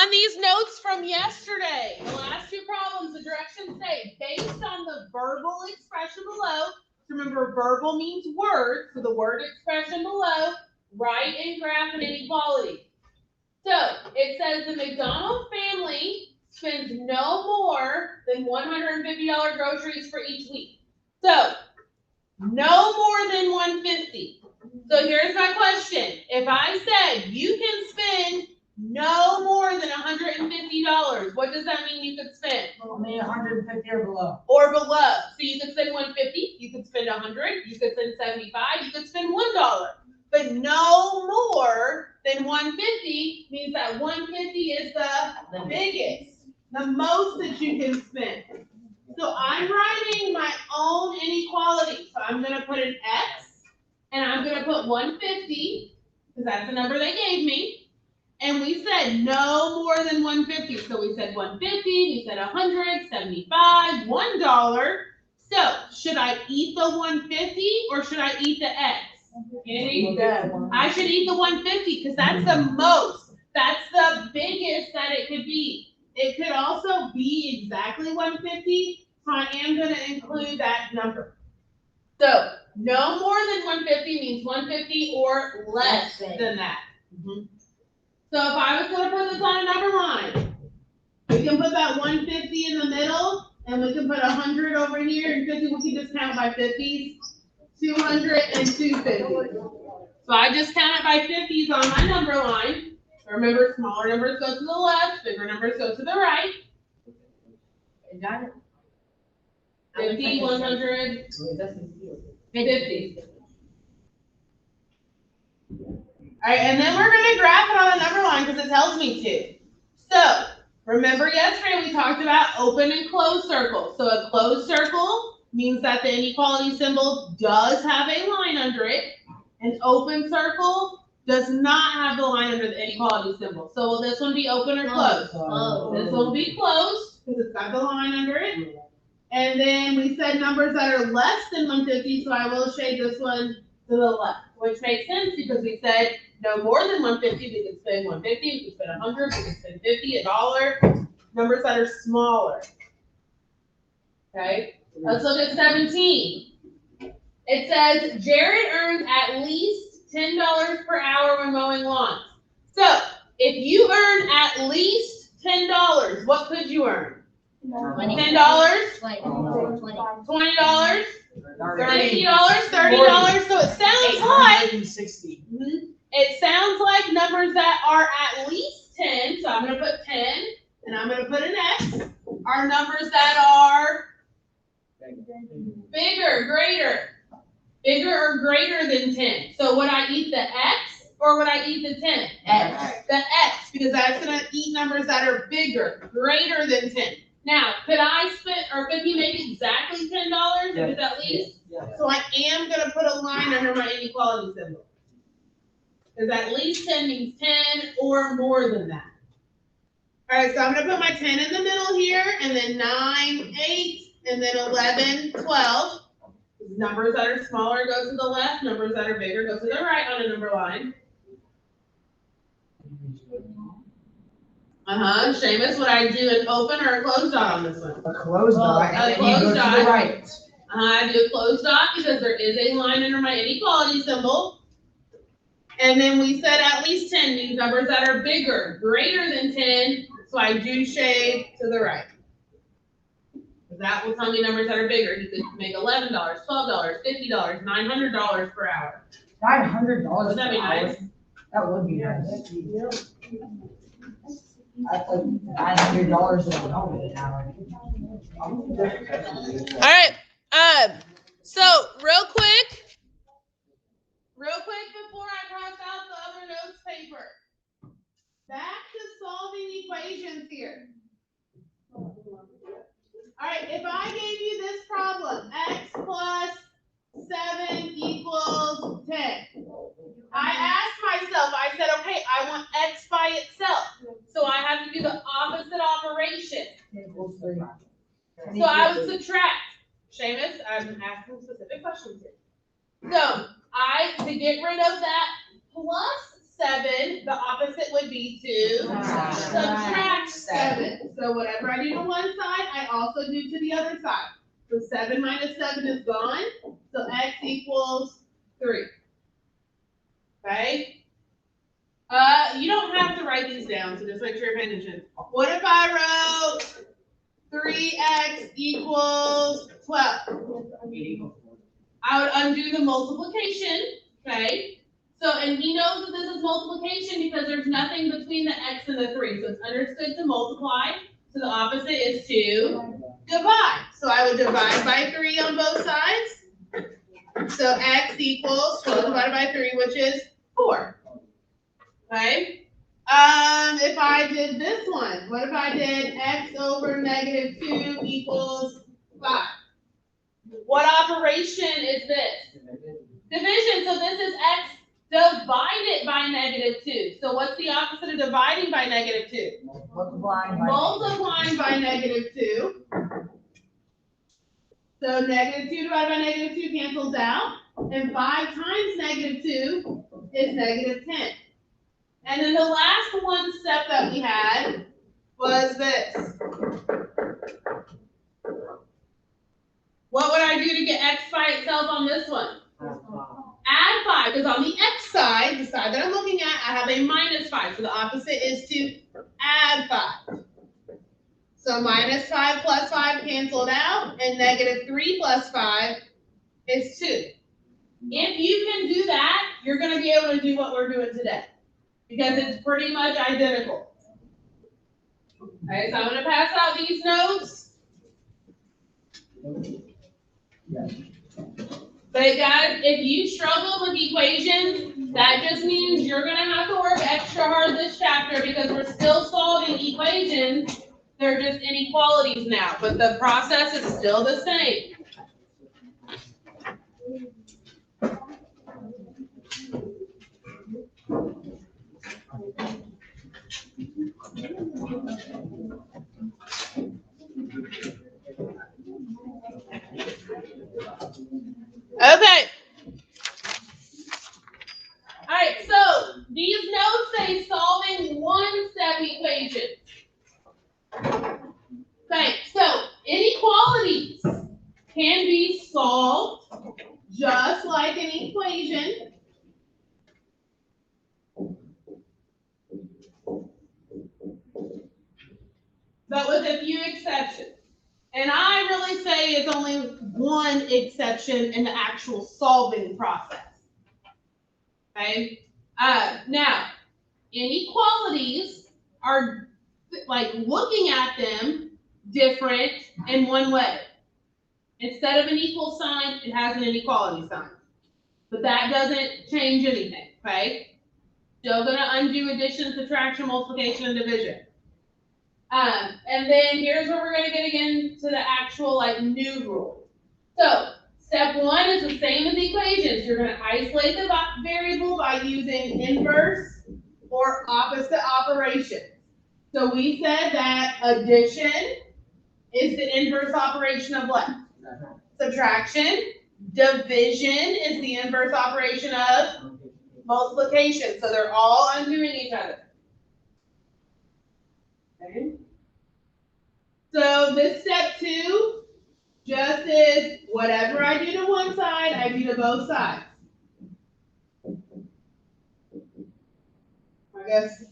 On these notes from yesterday, the last two problems, the directions say, based on the verbal expression below, remember verbal means word, so the word expression below, write and graph an inequality. So it says the McDonald family spends no more than $150 groceries for each week. So no more than $150. So here's my question. If I said you can spend no more than $150, what does that mean you could spend? Only 150 or below. Or below. So you could spend 150, you could spend 100, you could spend 75, you could spend $1. But no more than 150 means that 150 is the biggest, the most that you can spend. So I'm writing my own inequality. So I'm going to put an X and I'm going to put 150 because that's the number they gave me. And we said no more than 150. So we said 150, we said 100, 75, $1. So should I eat the 150 or should I eat the X? I should eat the 150 because that's the most. That's the biggest that it could be. It could also be exactly 150, so I am going to include that number. So no more than 150 means 150 or less than that. So if I was going to put this on a number line, we can put that 150 in the middle, and we can put 100 over here, and 50, we can just count by 50s, 200 and 250. So I just count it by 50s on my number line. Remember, smaller numbers go to the left, bigger numbers go to the right. 50, 100, 50. All right, and then we're going to graph it on a number line because it tells me to. So, remember yesterday we talked about open and closed circles. So a closed circle means that the inequality symbol does have a line under it. An open circle does not have the line under the inequality symbol. So will this one be open or closed? This one will be closed because it's got the line under it. And then we said numbers that are less than 150, so I will shade this one to the left, which makes sense because we said no more than 150, we could spend 150, we could spend 100, we could spend 50, $1. Numbers that are smaller. Okay, let's look at 17. It says Jared earns at least $10 per hour when mowing lawns. So if you earn at least $10, what could you earn? $10, $20, $50, $30. So it sounds like it sounds like numbers that are at least 10. So I'm going to put 10 and I'm going to put an X. Are numbers that are bigger or greater than 10. So would I eat the X or would I eat the 10? X. The X, because that's going to eat numbers that are bigger, greater than 10. Now, could I spend, or could he make exactly $10 if it's at least? So I am going to put a line under my inequality symbol. Because at least 10 means 10 or more than that. All right, so I'm going to put my 10 in the middle here, and then 9, 8, and then 11, 12. Numbers that are smaller go to the left, numbers that are bigger go to the right on a number line. Seamus, would I do an open or a closed dot on this one? A closed dot. A closed dot. To the right. I do a closed dot because there is a line under my inequality symbol. And then we said at least 10 means numbers that are bigger, greater than 10. So I do shade to the right. That will tell me numbers that are bigger. You could make $11, $12, $50, $900 per hour. $900 Would that be nice? That would be nice. That's like $900 an hour. All right. So real quick before I cross out the other notes paper, back to solving equations here. All right, if I gave you this problem, x plus 7 equals 10. I asked myself, I said, okay, I want x by itself. So I have to do the opposite operation. So I would subtract. Seamus, I'm asking specific questions here. So to get rid of that plus 7, the opposite would be to subtract 7. So whatever I do to one side, I also do to the other side. So 7 minus 7 is gone, so x equals 3. Okay? You don't have to write these down, so just make sure you're paying attention. What if I wrote 3x equals 12? I would undo the multiplication, okay? So, and he knows that this is multiplication because there's nothing between the x and the 3. So it's understood to multiply. So the opposite is to divide. So I would divide by 3 on both sides. So x equals 12 divided by 3, which is 4. Okay? If I did this one, what if I did x over negative 2 equals 5? What operation is this? Division. So this is x divided by negative 2. So what's the opposite of dividing by negative 2? Multiplying by negative 2. So negative 2 divided by negative 2 cancels out. And 5 times negative 2 is negative 10. And then the last one step that we had was this. What would I do to get x by itself on this one? Add 5, because on the x side, the side that I'm looking at, I have a minus 5. So the opposite is to add 5. So minus 5 plus 5 canceled out, and negative 3 plus 5 is 2. If you can do that, you're going to be able to do what we're doing today, because it's pretty much identical. Okay, so I'm going to pass out these notes. But guys, if you struggle with equations, that just means you're going to have to work extra hard this chapter because we're still solving equations. They're just inequalities now, but the process is still the same. Okay. All right, so these notes say solving one-step equations. Okay, so inequalities can be solved just like an equation. But with a few exceptions. And I really say it's only one exception in the actual solving process. Okay? Now, inequalities are, like, looking at them different in one way. Instead of an equal sign, it has an inequality sign. But that doesn't change anything, okay? Still going to undo addition, subtraction, multiplication, and division. And then here's where we're going to get again to the actual new rule. So step 1 is the same as equations. You're going to isolate the variable by using inverse or opposite operations. So we said that addition is the inverse operation of what? Subtraction. Division is the inverse operation of multiplication. So they're all undoing each other. Okay. So this step 2 just is whatever I do to one side, I do to both sides. I guess.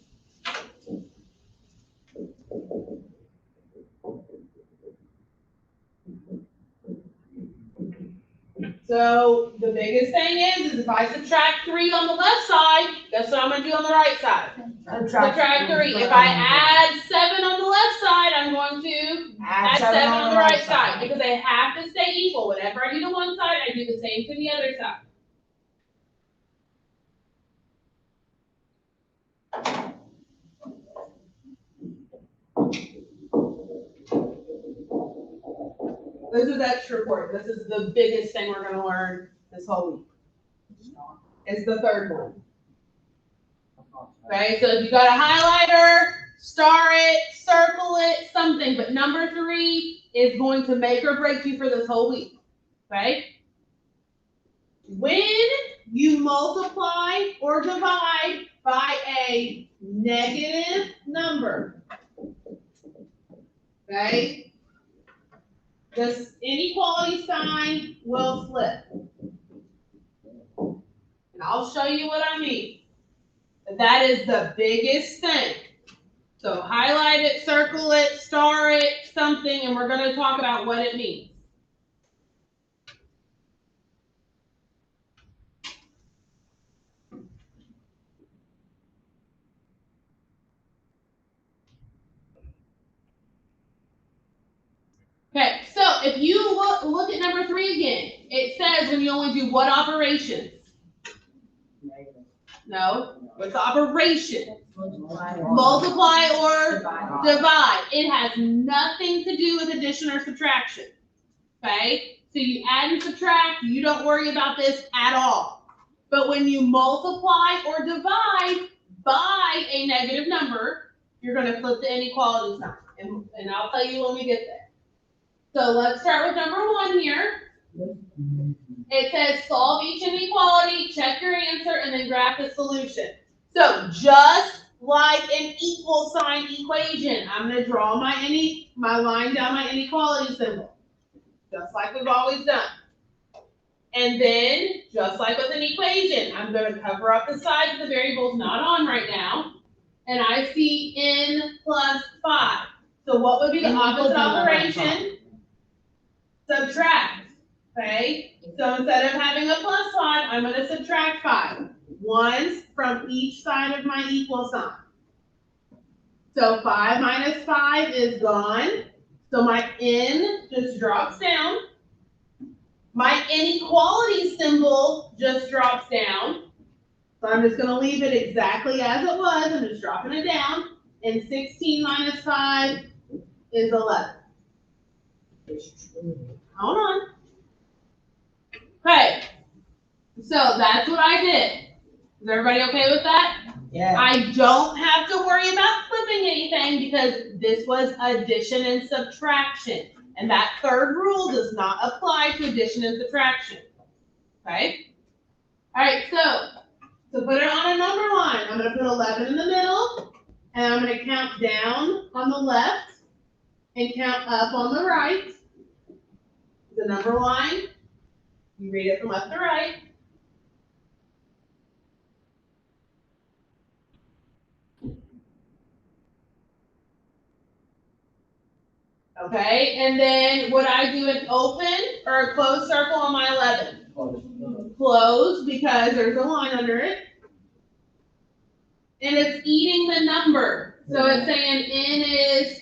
So the biggest thing is if I subtract 3 on the left side, guess what I'm going to do on the right side? Subtract 3. If I add 7 on the left side, I'm going to add 7 on the right side because they have to stay equal. Whatever I do to one side, I do the same to the other side. This is extra important. This is the biggest thing we're going to learn this whole week. It's the third one. Okay, so if you got a highlighter, star it, circle it, something. But number 3 is going to make or break you for this whole week. Okay? When you multiply or divide by a negative number, okay, this inequality sign will flip. And I'll show you what I mean. That is the biggest thing. So highlight it, circle it, star it, something, and we're going to talk about what it means. Okay, so if you look at number 3 again, it says when you only do what operations? No, what's the operation? Multiply or divide. It has nothing to do with addition or subtraction. Okay, so you add and subtract, you don't worry about this at all. But when you multiply or divide by a negative number, you're going to flip the inequality sign. And I'll tell you when we get there. So let's start with number 1 here. It says solve each inequality, check your answer, and then graph the solution. So just like an equal sign equation, I'm going to draw my line down my inequality symbol, just like we've always done. And then, just like with an equation, I'm going to cover up the sides of the variables not on right now. And I see n plus 5. So what would be the opposite operation? Subtract. Okay? So instead of having a plus 5, I'm going to subtract 5. Ones from each side of my equal sign. So 5 minus 5 is gone. So my n just drops down. My inequality symbol just drops down. So I'm just going to leave it exactly as it was. I'm just dropping it down. And 16 minus 5 is 11. Hold on. Okay. So that's what I did. Is everybody okay with that? Yeah. I don't have to worry about flipping anything because this was addition and subtraction. And that third rule does not apply to addition and subtraction. Okay? All right, so to put it on a number line, I'm going to put 11 in the middle, and I'm going to count down on the left and count up on the right. The number line, you read it from left to right. Okay, and then would I do an open or a closed circle on my 11? Closed, because there's a line under it. And it's eating the number. So it's saying n is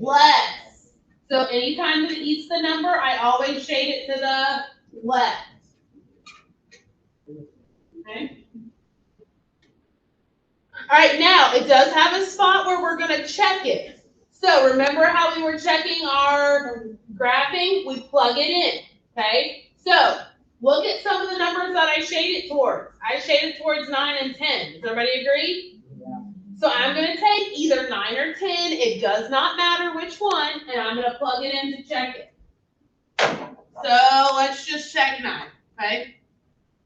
less. So anytime it eats the number, I always shade it to the left. Okay. All right, now it does have a spot where we're going to check it. So remember how we were checking our graphing? We plug it in, okay? So look at some of the numbers that I shaded towards. I shaded towards 9 and 10. Does everybody agree? Yeah. So I'm going to take either 9 or 10. It does not matter which one, and I'm going to plug it in to check it. So let's just check 9, okay?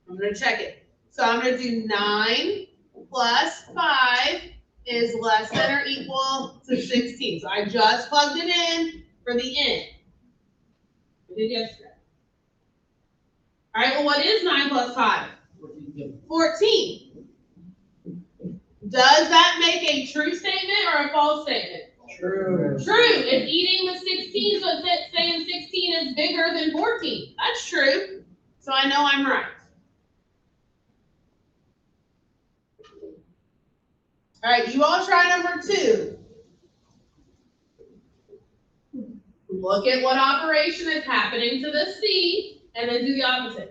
I'm going to check it. So I'm going to do 9 plus 5 is less than or equal to 16. So I just plugged it in for the n. We did yesterday. All right, well, what is 9 plus 5? 14. Does that make a true statement or a false statement? True. True. It's eating the 16, so it's saying 16 is bigger than 14. That's true. So I know I'm right. All right, you all try number 2. Look at what operation is happening to the C, and then do the opposite.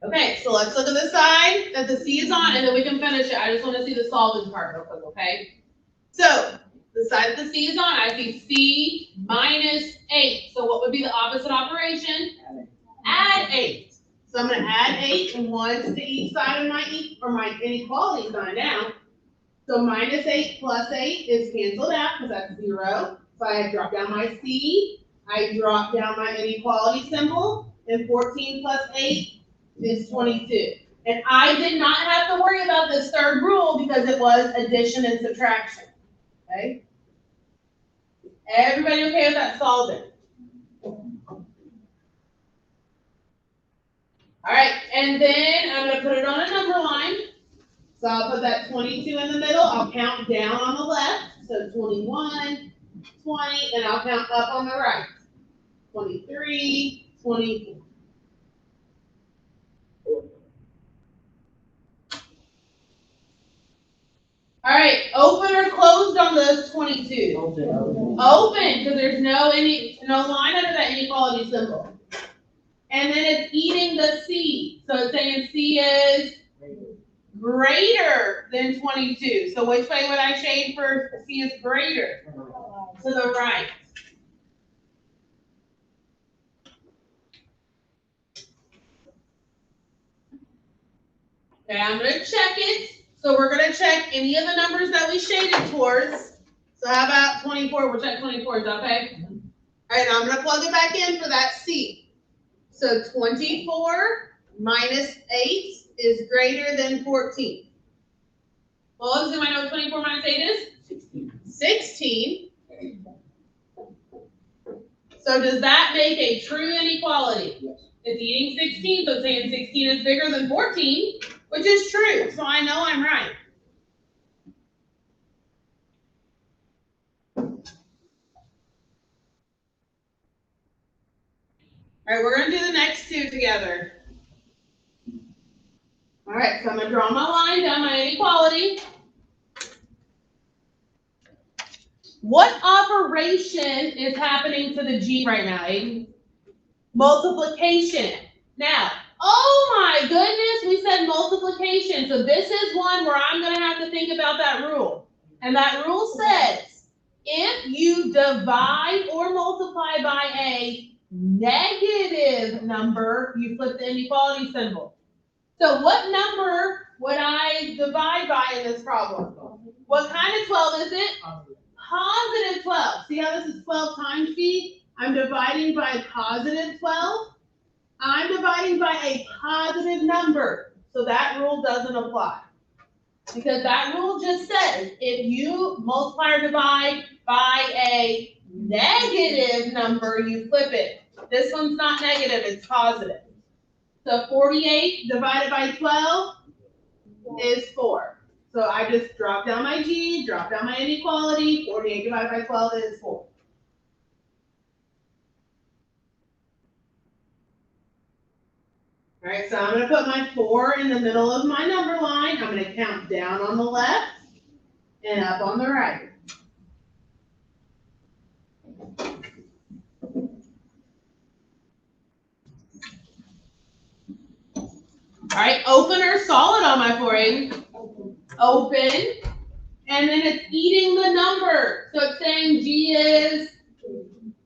Okay, so let's look at the side that the C is on, and then we can finish it. I just want to see the solving part real quick, okay? So, the side that the C is on, I see C minus 8. So what would be the opposite operation? Add 8. So I'm going to add 8 and 1 to each side of my inequality sign now. So minus 8 plus 8 is canceled out because that's 0. So I drop down my C, I drop down my inequality symbol, and 14 plus 8 is 22. And I did not have to worry about this third rule because it was addition and subtraction. Okay? Everybody okay with that solving? All right, and then I'm going to put it on a number line. So I'll put that 22 in the middle. I'll count down on the left. So 21, 20, and I'll count up on the right. 23, 24. All right, open or closed on those 22? Open, because there's no line under that inequality symbol. And then it's eating the C. So it's saying C is greater than 22. So which way would I shade for C is greater? To the right. Okay, I'm going to check it. So we're going to check any of the numbers that we shaded towards. So how about 24? We'll check 24. Is that okay? All right, now I'm going to plug it back in for that C. So 24 minus 8 is greater than 14. Well, let's see, I know what 24 minus 8 is? 16. So does that make a true inequality? Yes. It's eating 16, so it's saying 16 is bigger than 14, which is true. So I know I'm right. All right, we're going to do the next two together. All right, so I'm going to draw my line down my inequality. What operation is happening to the G right now, Aiden? Multiplication. Now, oh my goodness, we said multiplication. So this is one where I'm going to have to think about that rule. And that rule says, if you divide or multiply by a negative number, you flip the inequality symbol. So what number would I divide by in this problem? What kind of 12 is it? Positive 12. See how this is 12 times G? I'm dividing by positive 12. I'm dividing by a positive number. So that rule doesn't apply. Because that rule just says if you multiply or divide by a negative number, you flip it. This one's not negative, it's positive. So 48 divided by 12 is 4. So I just drop down my G, drop down my inequality. 48 divided by 12 is 4. All right, so I'm going to put my 4 in the middle of my number line. I'm going to count down on the left and up on the right. All right, open or solid on my 4, Aiden? Open. And then it's eating the number. So it's saying G is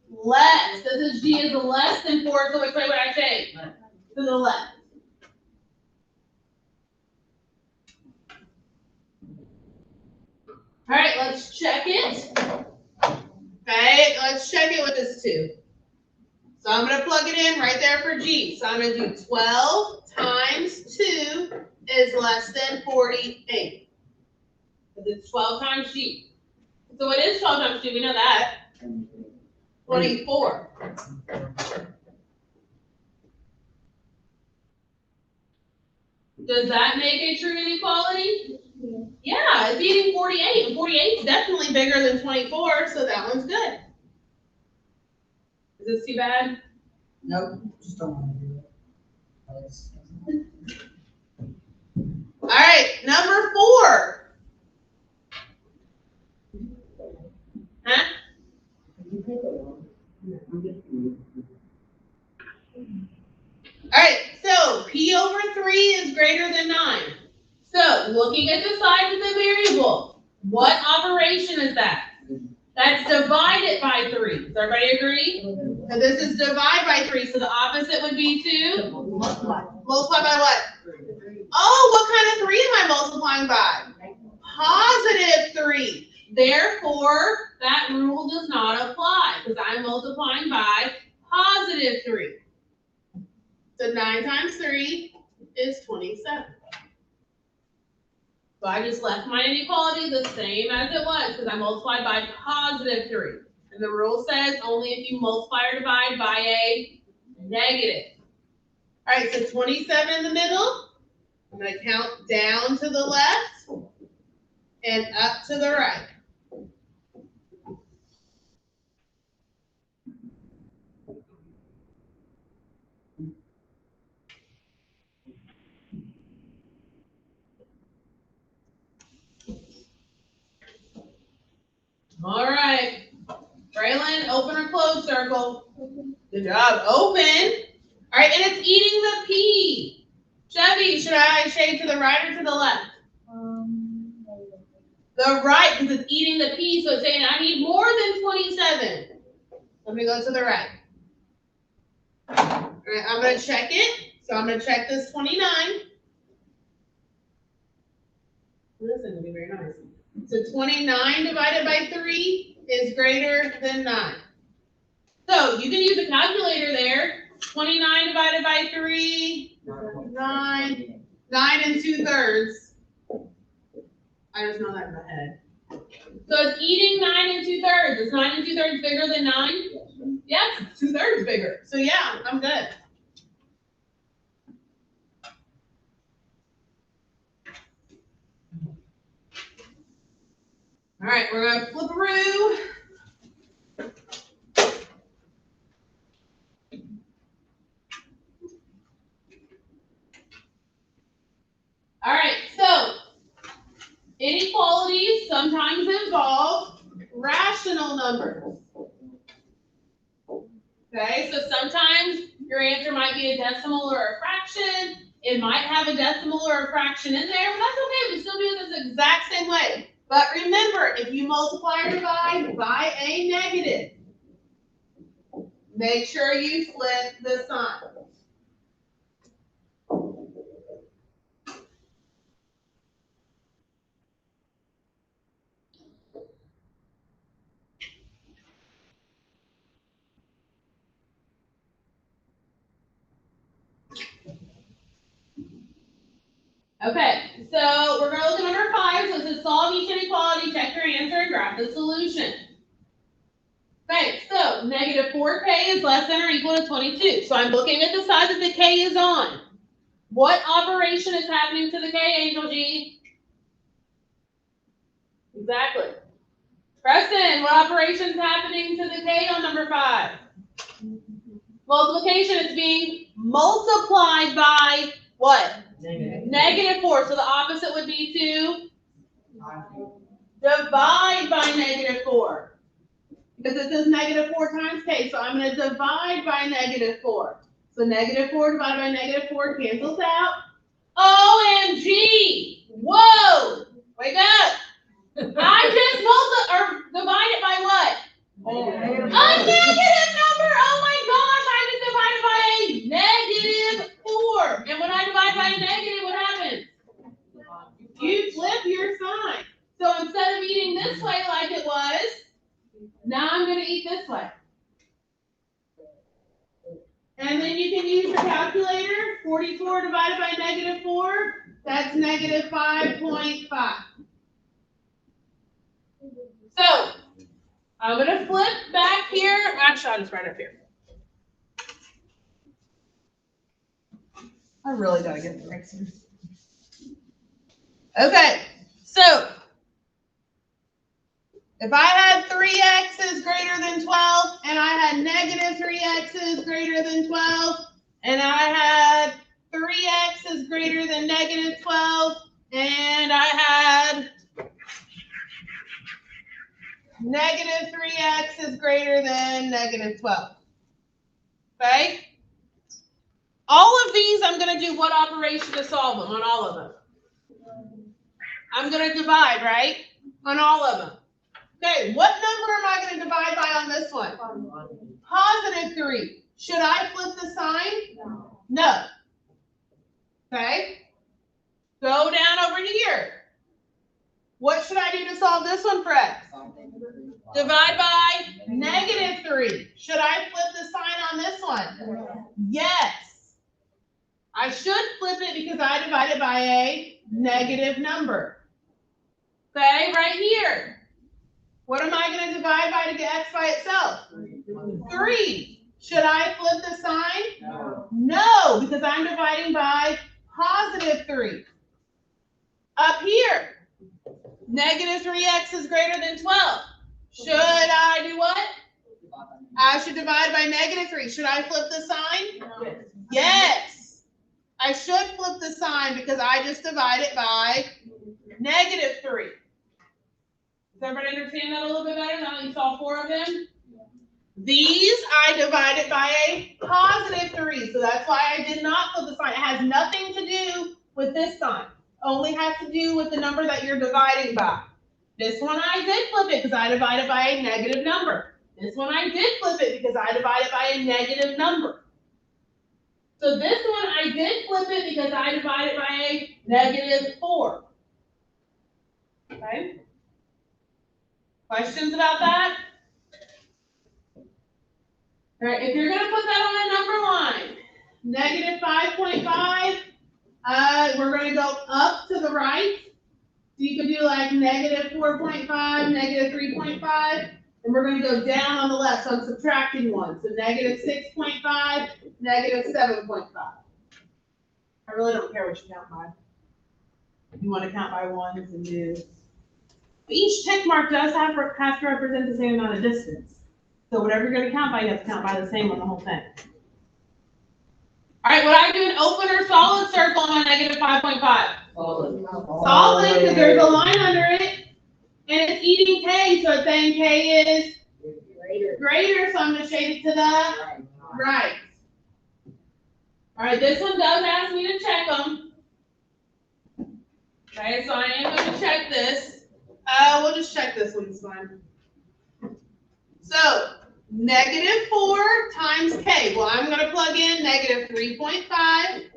less. This is G is less than 4, so which way would I take? To the left. All right, let's check it. Okay, let's check it with this 2. So I'm going to plug it in right there for G. So I'm going to do 12 times 2 is less than 48. Because it's 12 times G. So it is 12 times G, we know that. 24. Does that make a true inequality? Yeah, it's eating 48, and 48 is definitely bigger than 24, so that one's good. Is this too bad? Nope, just don't want to do it. All right, number 4. Huh? All right, so P over 3 is greater than 9. So looking at the size of the variable, what operation is that? That's divided by 3. Does everybody agree? So this is divide by 3. So the opposite would be to multiply by what? Oh, what kind of 3 am I multiplying by? Positive 3. Therefore, that rule does not apply because I'm multiplying by positive 3. So 9 times 3 is 27. So I just left my inequality the same as it was because I multiplied by positive 3. And the rule says only if you multiply or divide by a negative. All right, so 27 in the middle. I'm going to count down to the left and up to the right. All right. Braylon, open or close circle. Good job. Open. All right, and it's eating the P. Chevy, should I shade to the right or to the left? The right, because it's eating the P, so it's saying I need more than 27. Let me go to the right. All right, I'm going to check it. So I'm going to check this 29. This is going to be very nice. So 29 divided by 3 is greater than 9. So you can use a calculator there. 29 divided by 3, 9 2/3. I just know that in my head. So it's eating 9 2/3. Is 9 2/3 bigger than 9? Yes, 2/3 bigger. So yeah, I'm good. All right, we're going to flip through. All right, so inequalities sometimes involve rational numbers. Okay, so sometimes your answer might be a decimal or a fraction. It might have a decimal or a fraction in there, but that's okay. We still do it this exact same way. But remember, if you multiply or divide by a negative, make sure you flip the sign. Okay, so we're going to look at number 5. So it says solve each inequality, check your answer, and graph the solution. Okay, so negative 4k is less than or equal to 22. So I'm looking at the side that the k is on. What operation is happening to the k, Angel G? Exactly. Preston, what operation is happening to the k on number 5? Multiplication is being multiplied by what? Negative 4. So the opposite would be to divide by negative 4. Because it says negative 4 times k. So I'm going to divide by negative 4. So negative 4 divided by negative 4 cancels out. OMG! Whoa! Wake up! I just divided by what? A negative number! Oh my gosh! I just divided by a negative 4. And when I divide by a negative, what happens? You flip your sign. So instead of eating this way like it was, now I'm going to eat this way. And then you can use your calculator. 44 divided by negative 4, that's negative 5.5. So I'm going to flip back here. Actually, I'll just write up here. I really got to get the erasers. Okay, so if I had 3x is greater than 12, and I had negative 3x is greater than 12, and I had 3x is greater than negative 12, and I had negative 3x is greater than negative 12. Okay? All of these, I'm gonna do what operation to solve them on all of them? I'm gonna divide, right? On all of them. Okay, what number am I gonna divide by on this one? Positive 3. Should I flip the sign? No. Okay. Go down over here. What should I do to solve this one for x? Divide by negative 3. Should I flip the sign on this one? Yes. I should flip it because I divided by a negative number. Okay, right here. What am I going to divide by to get x by itself? 3. Should I flip the sign? No, because I'm dividing by positive 3. Up here, negative 3x is greater than 12. Should I do what? I should divide by negative 3. Should I flip the sign? Yes. I should flip the sign because I just divided by negative 3. Does everybody understand that a little bit better now that you saw 4 of them? These I divided by a positive 3. So that's why I did not flip the sign. It has nothing to do with this sign. Only has to do with the number that you're dividing by. This one I did flip it because I divided by a negative number. This one I did flip it because I divided by a negative number. So this one I did flip it because I divided by a negative 4. Okay? Questions about that? All right, if you're going to put that on a number line, negative 5.5, we're going to go up to the right. So you could do like negative 4.5, negative 3.5, and we're going to go down on the left. So I'm subtracting 1. So negative 6.5, negative 7.5. I really don't care what you count by. If you want to count by ones and do. But each tick mark does have to represent the same amount of distance. So whatever you're going to count by, you have to count by the same on the whole thing. All right, would I do an open or solid circle on negative 5.5? Solid, because there's a line under it, and it's eating K, so it's saying K is greater, so I'm going to shade it to the right. All right, this one does ask me to check them. Okay, so I am going to check this. We'll just check this one, it's fine. So, negative 4 times K. Well, I'm going to plug in negative 3.5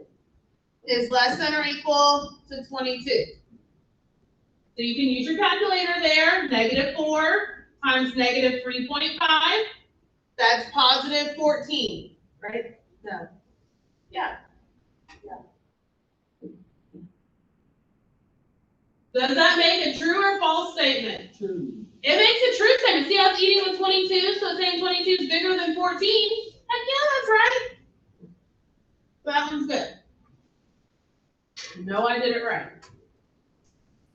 is less than or equal to 22. So you can use your calculator there. Negative 4 times negative 3.5. That's positive 14, right? No. Yeah. Does that make a true or false statement? True. It makes a true statement. See how it's eating with 22? So it's saying 22 is bigger than 14. Heck yeah, that's right. That one's good. No, I did it right.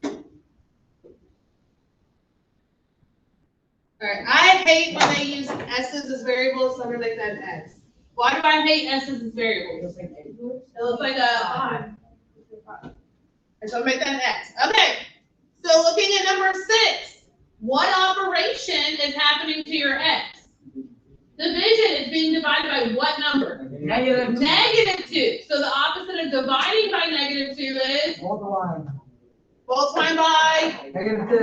All right, I hate when they use s's as variables, so I'm gonna make that an x. Why do I hate s's as variables? It looks like a 5. So I'll make that an x. Okay, so looking at number 6, what operation is happening to your x? Division is being divided by what number? Negative 2. So the opposite of dividing by negative 2 is? Multiplying by? Negative 2.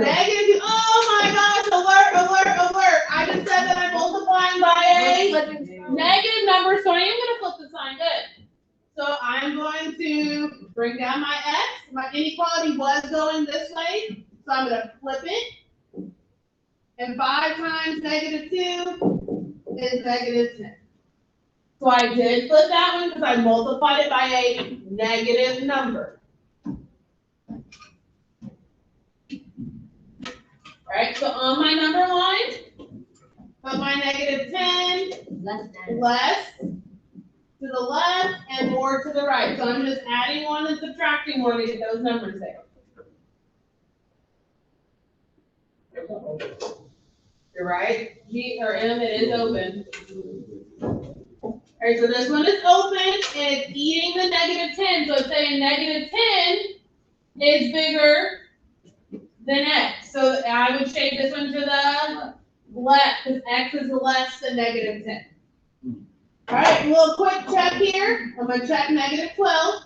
Oh my gosh, alert, alert, alert. I just said that I'm multiplying by a negative number, so I am going to flip the sign. Good. So I'm going to bring down my x. My inequality was going this way, so I'm going to flip it. And 5 times negative 2 is negative 10. So I did flip that one because I multiplied it by a negative number. All right, so on my number line, put my negative 10 less to the left and more to the right. So I'm just adding 1 and subtracting 1 to get those numbers there. You're right. G or M, it is open. All right, so this one is open and it's eating the negative 10. So it's saying negative 10 is bigger than x. So I would shade this one to the left because x is less than negative 10. All right, a little quick check here. I'm gonna check negative 12.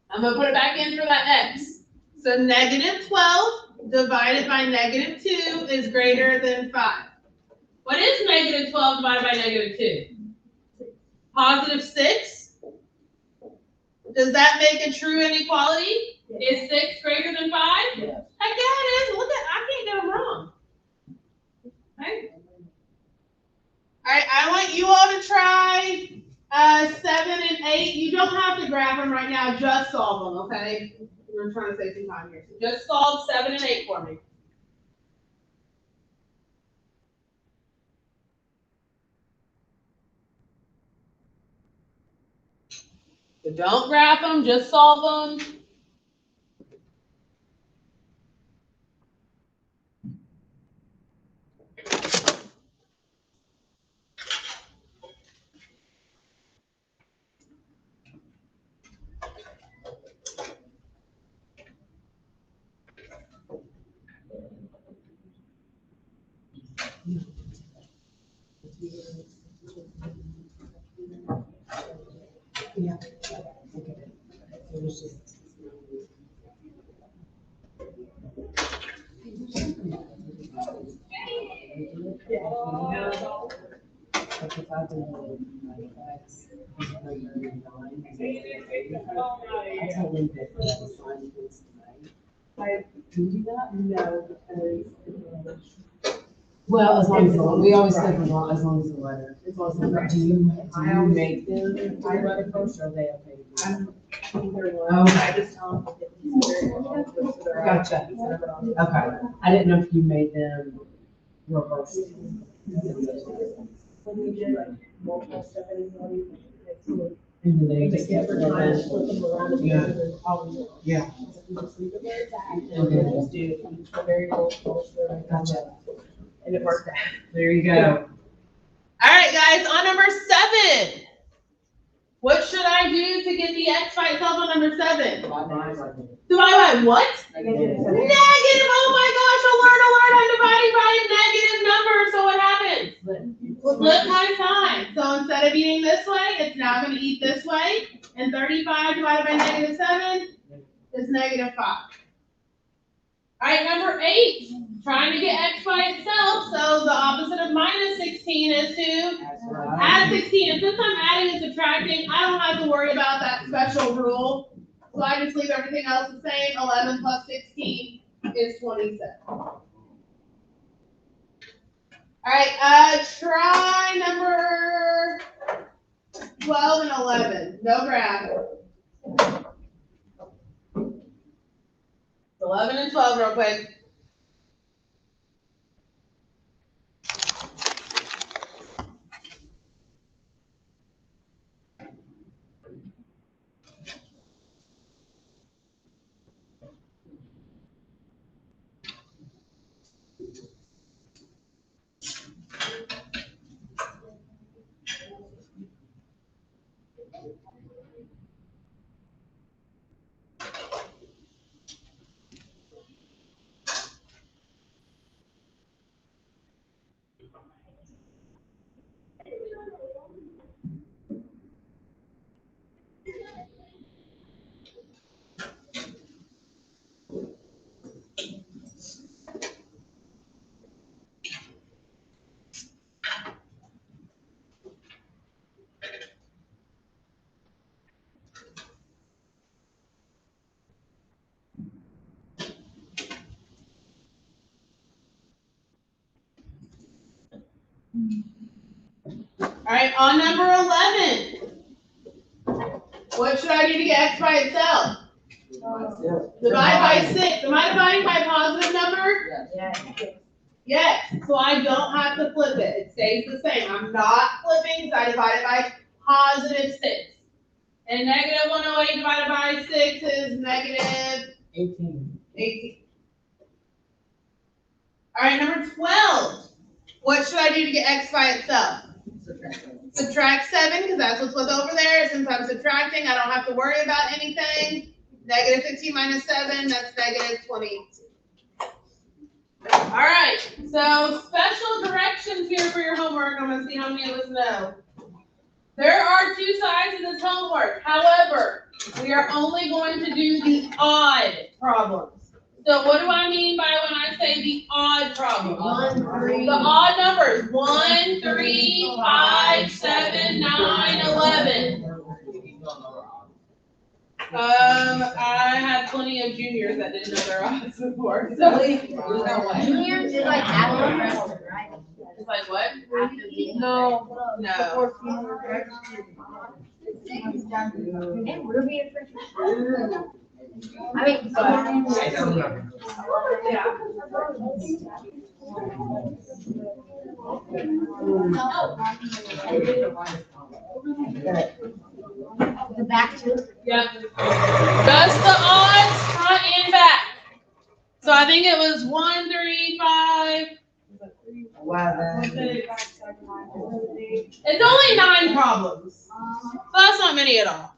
I'm gonna put it back in for that x. So negative 12 divided by negative 2 is greater than 5. What is negative 12 divided by negative 2? Positive 6. Does that make a true inequality? Is 6 greater than 5? Yeah. Heck yeah, it is. Look at, I can't get them wrong. Okay. All right, I want you all to try 7 and 8. You don't have to grab them right now, just solve them, okay? We're trying to save some time here. So just solve 7 and 8 for me. So don't graph them, just solve them. Yeah. Okay. It was just. Like if I did like X, is greater than 9, I tell them that the sign is right. Can you do that? No, because. Well, as long as, we always say as long as the letter. Do you make them, I write it first, or are they okay? I just tell them. Gotcha. Okay. I didn't know if you made them reverse. When we did like multiple step inequalities. And then they just get rid of it. Yeah. Yeah. And then just do each variable. Gotcha. And it worked out. There you go. All right, guys, on number 7. What should I do to get the x by itself on number 7? Divide by what? Negative. Oh my gosh, alert, I'm dividing by a negative number. So what happens? Flip my sign. So instead of eating this way, it's now going to eat this way. And 35 divided by negative 7 is negative 5. All right, number 8. Trying to get x by itself. So the opposite of minus 16 is to add 16. And since I'm adding and subtracting, I don't have to worry about that special rule. So I just leave everything else the same. 11 plus 16 is 27. All right, try number 12 and 11. No graph. 11 and 12 real quick. All right, on number 11, what should I do to get x by itself? Divide by 6. Am I dividing by a positive number? Yes. So I don't have to flip it. It stays the same. I'm not flipping because I divided by positive 6. And negative 108 divided by 6 is negative 18. All right, number 12. What should I do to get x by itself? Subtract 7, because that's what's over there. Since I'm subtracting, I don't have to worry about anything. Negative 15 minus 7, that's negative 22. All right, so special directions here for your homework. I'm going to see how many of us know. There are two sides to this homework. However, we are only going to do the odd problems. So what do I mean by when I say the odd problem? 1, 3. The odd numbers, 1, 3, 5, 7, 9, 11. I had plenty of juniors that didn't know their odds before, so. No way. Juniors is like after freshman, right? It's like what? No. No. And Ruby a freshman. I mean, the back too. Yep. Just the odds, front and back. So I think it was 1, 3, 5. 11. It's only 9 problems. So that's not many at all.